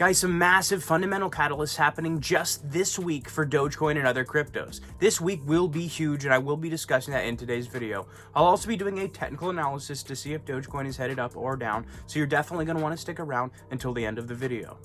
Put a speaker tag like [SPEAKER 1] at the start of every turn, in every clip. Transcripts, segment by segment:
[SPEAKER 1] Guys, some massive fundamental catalysts happening just this week for Dogecoin and other cryptos. This week will be huge, and I will be discussing that in today's video. I'll also be doing a technical analysis to see if Dogecoin is headed up or down, so you're definitely going to want to stick around until the end of the video.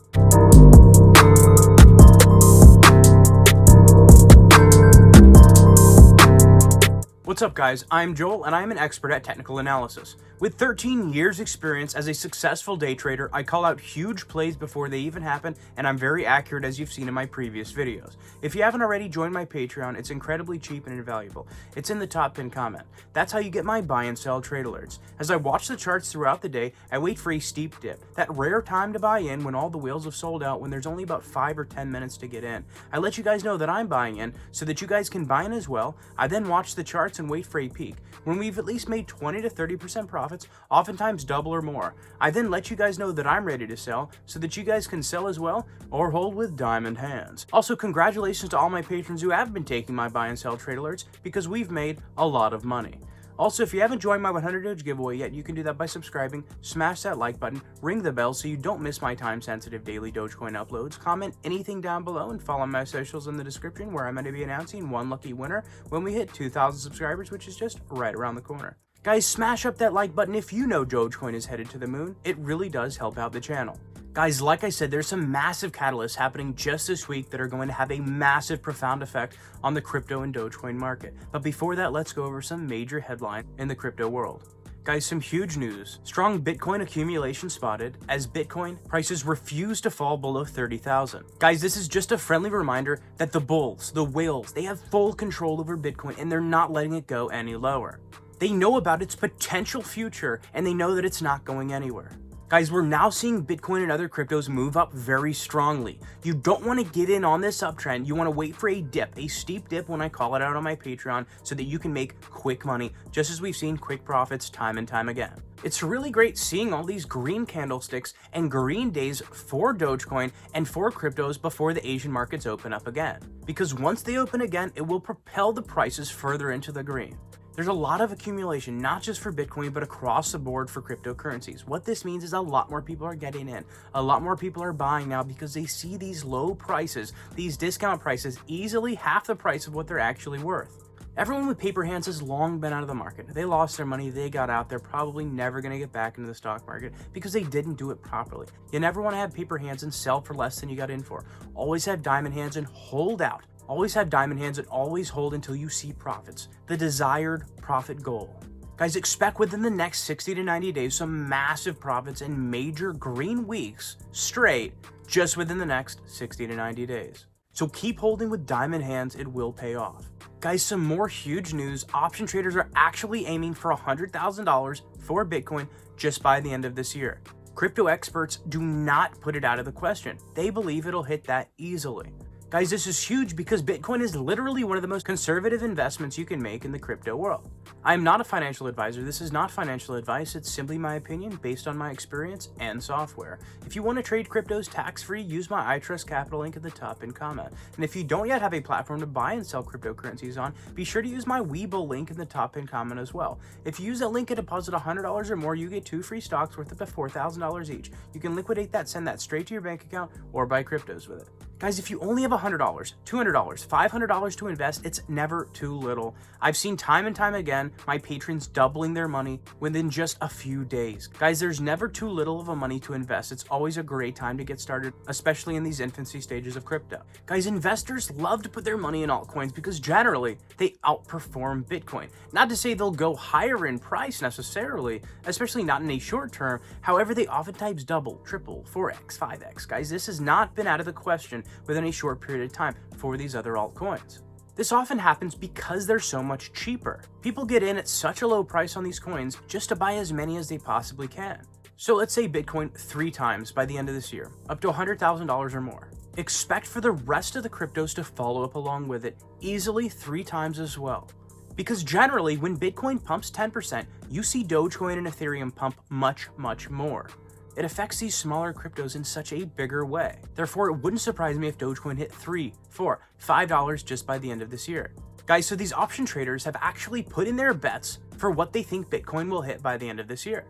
[SPEAKER 1] What's up guys, I'm Joel and I'm an expert at technical analysis. With 13 years experience as a successful day trader, I call out huge plays before they even happen, and I'm very accurate as you've seen in my previous videos. If you haven't already joined my Patreon, it's incredibly cheap and invaluable. It's in the top pinned comment. That's how you get my buy and sell trade alerts. As I watch the charts throughout the day, I wait for a steep dip, that rare time to buy in when all the whales have sold out, when there's only about 5 or 10 minutes to get in. I let you guys know that I'm buying in so that you guys can buy in as well. I then watch the charts and wait for a peak. When we've at least made 20 to 30% profits, oftentimes double or more, I then let you guys know that I'm ready to sell so that you guys can sell as well or hold with diamond hands. Also, congratulations to all my patrons who have been taking my buy and sell trade alerts because we've made a lot of money. Also, if you haven't joined my 100 Doge giveaway yet, you can do that by subscribing, smash that like button, ring the bell so you don't miss my time-sensitive daily Dogecoin uploads, comment anything down below, and follow my socials in the description where I'm going to be announcing one lucky winner when we hit 2,000 subscribers, which is just right around the corner. Guys, smash up that like button if you know Dogecoin is headed to the moon. It really does help out the channel. Guys, like I said, there's some massive catalysts happening just this week that are going to have a massive, profound effect on the crypto and Dogecoin market. But before that, let's go over some major headlines in the crypto world. Guys, some huge news. Strong Bitcoin accumulation spotted as Bitcoin prices refuse to fall below 30,000. Guys, this is just a friendly reminder that the bulls, the whales, they have full control over Bitcoin and they're not letting it go any lower. They know about its potential future and they know that it's not going anywhere. Guys, we're now seeing Bitcoin and other cryptos move up very strongly. You don't want to get in on this uptrend. You want to wait for a dip, a steep dip when I call it out on my Patreon so that you can make quick money, just as we've seen quick profits time and time again. It's really great seeing all these green candlesticks and green days for Dogecoin and for cryptos before the Asian markets open up again. Because once they open again, it will propel the prices further into the green. There's a lot of accumulation, not just for Bitcoin, but across the board for cryptocurrencies. What this means is a lot more people are getting in. A lot more people are buying now because they see these low prices, these discount prices, easily half the price of what they're actually worth. Everyone with paper hands has long been out of the market. They lost their money, they got out. They're probably never going to get back into the stock market because they didn't do it properly. You never want to have paper hands and sell for less than you got in for. Always have diamond hands and hold out. Always have diamond hands and always hold until you see profits, the desired profit goal. Guys, expect within the next 60 to 90 days some massive profits and major green weeks straight just within the next 60 to 90 days. So keep holding with diamond hands, it will pay off. Guys, some more huge news. Option traders are actually aiming for $100,000 for Bitcoin just by the end of this year. Crypto experts do not put it out of the question. They believe it'll hit that easily. Guys, this is huge because Bitcoin is literally one of the most conservative investments you can make in the crypto world. I'm not a financial advisor. This is not financial advice. It's simply my opinion based on my experience and software. If you want to trade cryptos tax-free, use my iTrust Capital link at the top and comment. And if you don't yet have a platform to buy and sell cryptocurrencies on, be sure to use my Webull link in the top and comment as well. If you use that link and deposit $100 or more, you get 2 free stocks worth up to $4,000 each. You can liquidate that, send that straight to your bank account, or buy cryptos with it. Guys, if you only have $100, $200, $500 to invest, it's never too little. I've seen time and time again my patrons doubling their money within just a few days. Guys, there's never too little of a money to invest. It's always a great time to get started, especially in these infancy stages of crypto. Guys, investors love to put their money in altcoins because generally they outperform Bitcoin. Not to say they'll go higher in price necessarily, especially not in a short term. However, they oftentimes double, triple, 4x, 5x. Guys, this has not been out of the question within a short period of time for these other altcoins. This often happens because they're so much cheaper. People get in at such a low price on these coins just to buy as many as they possibly can. So let's say Bitcoin 3 times by the end of this year, up to $100,000 or more. Expect for the rest of the cryptos to follow up along with it, easily 3 times as well. Because generally, when Bitcoin pumps 10%, you see Dogecoin and Ethereum pump much, much more. It affects these smaller cryptos in such a bigger way. Therefore, it wouldn't surprise me if Dogecoin hit $3, $4, $5 just by the end of this year. Guys, so these option traders have actually put in their bets for what they think Bitcoin will hit by the end of this year.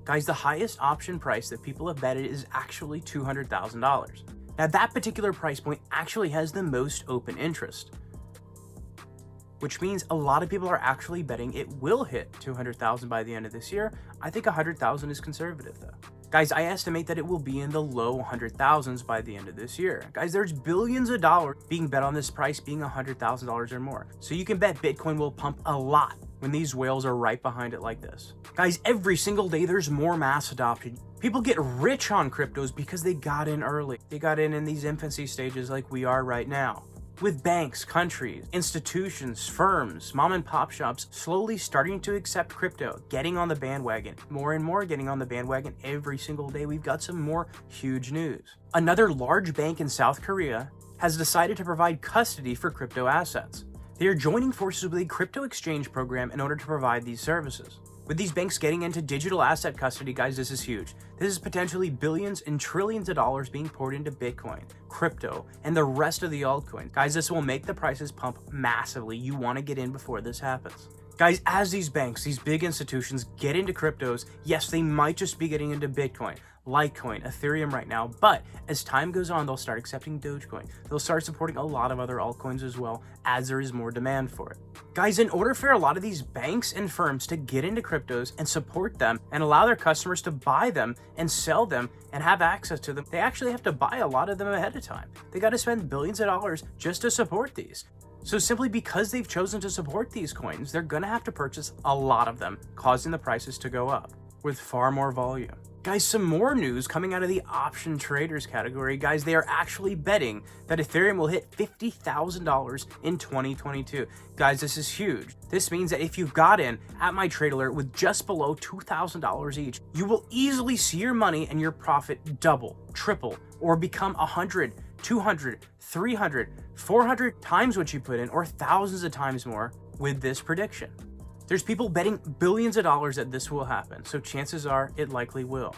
[SPEAKER 1] Guys, the highest option price that people have betted is actually $200,000. Now, that particular price point actually has the most open interest, which means a lot of people are actually betting it will hit 200,000 by the end of this year. I think 100,000 is conservative though. Guys, I estimate that it will be in the low 100,000s by the end of this year. Guys, there's billions of dollars being bet on this price being $100,000 or more. So you can bet Bitcoin will pump a lot when these whales are right behind it like this. Guys, every single day there's more mass adoption. People get rich on cryptos because they got in early. They got in these infancy stages like we are right now. With banks, countries, institutions, firms, mom and pop shops slowly starting to accept crypto, getting on the bandwagon, more and more getting on the bandwagon every single day, we've got some more huge news. Another large bank in South Korea has decided to provide custody for crypto assets. They are joining forces with a crypto exchange program in order to provide these services. With these banks getting into digital asset custody, guys, this is huge. This is potentially billions and trillions of dollars being poured into Bitcoin, crypto, and the rest of the altcoins. Guys, this will make the prices pump massively. You want to get in before this happens. Guys, as these banks, these big institutions get into cryptos, yes, they might just be getting into Bitcoin, Litecoin, Ethereum right now, but as time goes on, they'll start accepting Dogecoin. They'll start supporting a lot of other altcoins as well, as there is more demand for it. Guys, in order for a lot of these banks and firms to get into cryptos and support them and allow their customers to buy them and sell them and have access to them, they actually have to buy a lot of them ahead of time. They got to spend billions of dollars just to support these. So simply because they've chosen to support these coins, they're going to have to purchase a lot of them, causing the prices to go up with far more volume. Guys, some more news coming out of the option traders category. Guys, they are actually betting that Ethereum will hit $50,000 in 2022. Guys, this is huge. This means that if you've got in at my trade alert with just below $2,000 each, you will easily see your money and your profit double, triple, or become 100, 200, 300, 400 times what you put in, or thousands of times more with this prediction. There's people betting billions of dollars that this will happen, so chances are it likely will.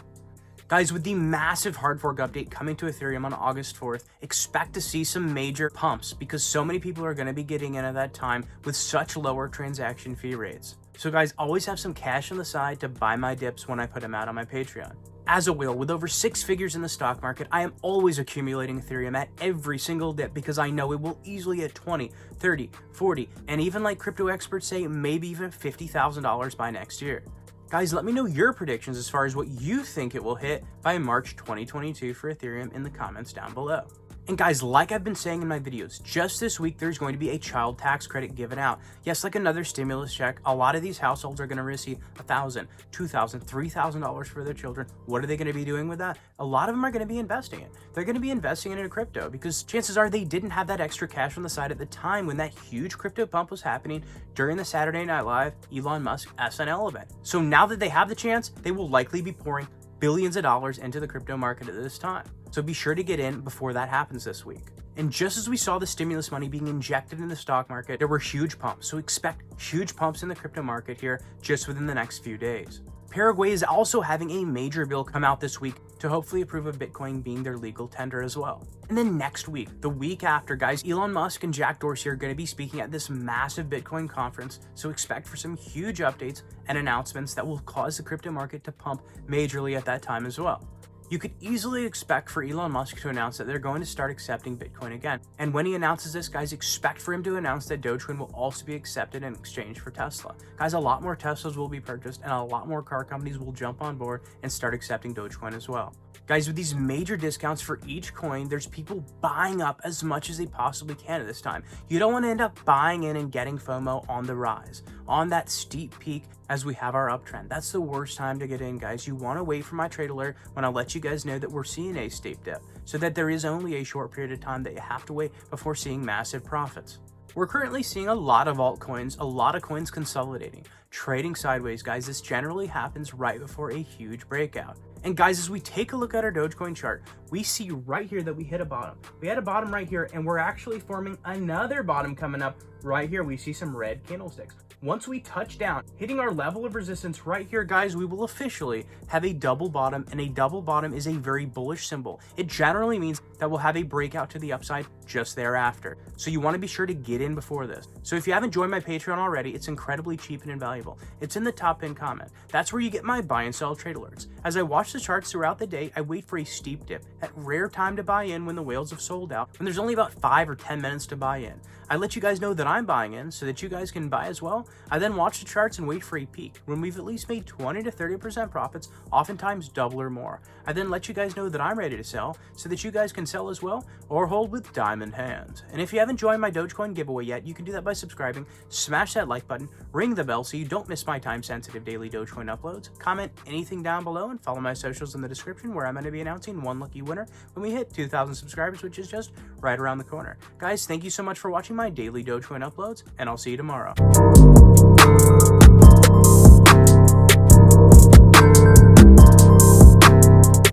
[SPEAKER 1] Guys, with the massive hard fork update coming to Ethereum on August 4th, expect to see some major pumps because so many people are going to be getting in at that time with such lower transaction fee rates. So guys, always have some cash on the side to buy my dips when I put them out on my Patreon. As a whale with over 6 figures in the stock market, I am always accumulating Ethereum at every single dip because I know it will easily hit 20, 30, 40, and even like crypto experts say, maybe even $50,000 by next year. Guys, let me know your predictions as far as what you think it will hit by March 2022 for Ethereum in the comments down below. And guys, like I've been saying in my videos, just this week there's going to be a child tax credit given out. Yes, like another stimulus check. A lot of these households are going to receive $1,000, $2,000, $3,000 for their children. What are they going to be doing with that? A lot of them are going to be investing it. They're going to be investing it in crypto because chances are they didn't have that extra cash on the side at the time when that huge crypto pump was happening during the Saturday Night Live Elon Musk SNL event. So now that they have the chance, they will likely be pouring billions of dollars into the crypto market at this time. So be sure to get in before that happens this week. And just as we saw the stimulus money being injected in the stock market, there were huge pumps. So expect huge pumps in the crypto market here just within the next few days. Paraguay is also having a major bill come out this week to hopefully approve of Bitcoin being their legal tender as well. And then next week, the week after, guys, Elon Musk and Jack Dorsey are going to be speaking at this massive Bitcoin conference. So expect for some huge updates and announcements that will cause the crypto market to pump majorly at that time as well. You could easily expect for Elon Musk to announce that they're going to start accepting Bitcoin again. And when he announces this, guys, expect for him to announce that Dogecoin will also be accepted in exchange for Tesla. Guys, a lot more Teslas will be purchased and a lot more car companies will jump on board and start accepting Dogecoin as well. Guys, with these major discounts for each coin, there's people buying up as much as they possibly can at this time. You don't want to end up buying in and getting FOMO on the rise, on that steep peak as we have our uptrend. That's the worst time to get in, guys. You want to wait for my trade alert when I'll let you guys know that we're seeing a steep dip, so that there is only a short period of time that you have to wait before seeing massive profits. We're currently seeing a lot of altcoins, a lot of coins consolidating, trading sideways, guys. This generally happens right before a huge breakout. And guys, as we take a look at our Dogecoin chart, we see right here that we hit a bottom. We had a bottom right here, and we're actually forming another bottom coming up right here. We see some red candlesticks. Once we touch down, hitting our level of resistance right here, guys, we will officially have a double bottom, and a double bottom is a very bullish symbol. It generally means that we'll have a breakout to the upside just thereafter. So you want to be sure to get in before this. So if you haven't joined my Patreon already, it's incredibly cheap and invaluable. It's in the top pinned comment. That's where you get my buy and sell trade alerts. As I watch the charts throughout the day, I wait for a steep dip, that rare time to buy in when the whales have sold out, when there's only about 5 or 10 minutes to buy in. I let you guys know that I'm buying in so that you guys can buy as well. I then watch the charts and wait for a peak when we've at least made 20 to 30% profits, oftentimes double or more. I then let you guys know that I'm ready to sell so that you guys can sell as well or hold with diamond hands. And if you haven't joined my Dogecoin giveaway yet, you can do that by subscribing, smash that like button, ring the bell so you don't miss my time-sensitive daily Dogecoin uploads, comment anything down below, and follow my socials in the description where I'm going to be announcing one lucky winner when we hit 2,000 subscribers, which is just right around the corner. Guys, thank you so much for watching my daily Dogecoin uploads, and I'll see you tomorrow.